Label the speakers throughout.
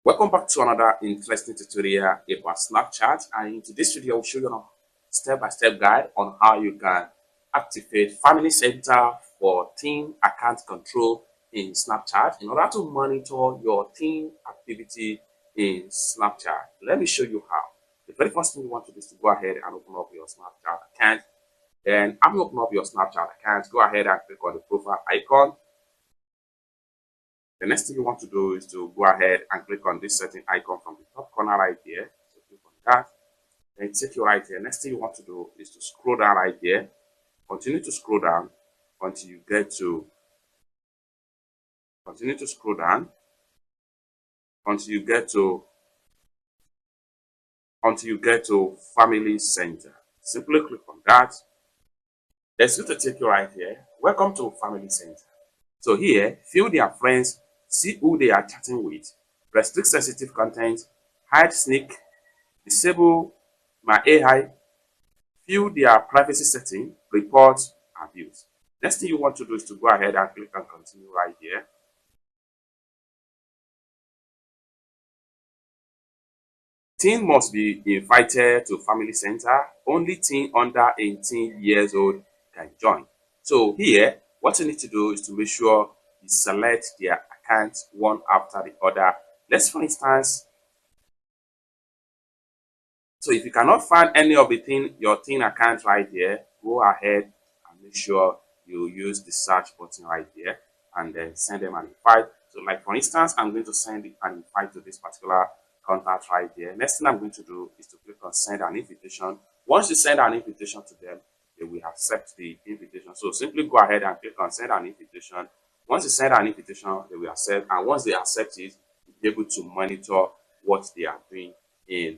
Speaker 1: Welcome back to another interesting tutorial about Snapchat, and in today's video I'll show you a step-by-step guide on how you can activate Family Center for teen account control in Snapchat in order to monitor your teen activity in Snapchat. Let me show you how. The very first thing you want to do is to go ahead and open up your Snapchat account. Then after you open up your Snapchat account, go ahead and click on the profile icon. The next thing you want to do is to go ahead and click on this setting icon from the top corner right here. So click on that. Then take you right here. Next thing you want to do is to scroll down right here. Continue to scroll down until you get to Family Center. Simply click on that. It's going to take you right here. Welcome to Family Center. So here, view their friends, see who they are chatting with, restrict sensitive content, hide sneak, disable my AI, view their privacy setting, report abuse. Next thing you want to do is to go ahead and click on continue right here. Teen must be invited to Family Center. Only teen under 18 years old can join. So here, what you need to do is to make sure you select their accounts one after the other. Let's, for instance, so if you cannot find any of your teen accounts right here, go ahead and make sure you use the search button right here and then send them an invite. So like for instance, I'm going to send an invite to this particular contact right here. Next thing I'm going to do is to click on send an invitation. Once you send an invitation to them, they will accept the invitation. So simply go ahead and click on send an invitation. Once you send an invitation, they will accept, and once they accept it, you'll be able to monitor what they are doing in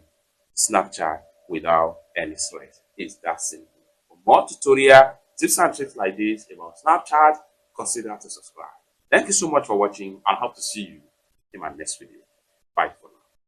Speaker 1: Snapchat without any sweat. It's that simple. For more tutorial tips and tricks like this about Snapchat, consider to subscribe. Thank you so much for watching, and hope to see you in my next video. Bye for now.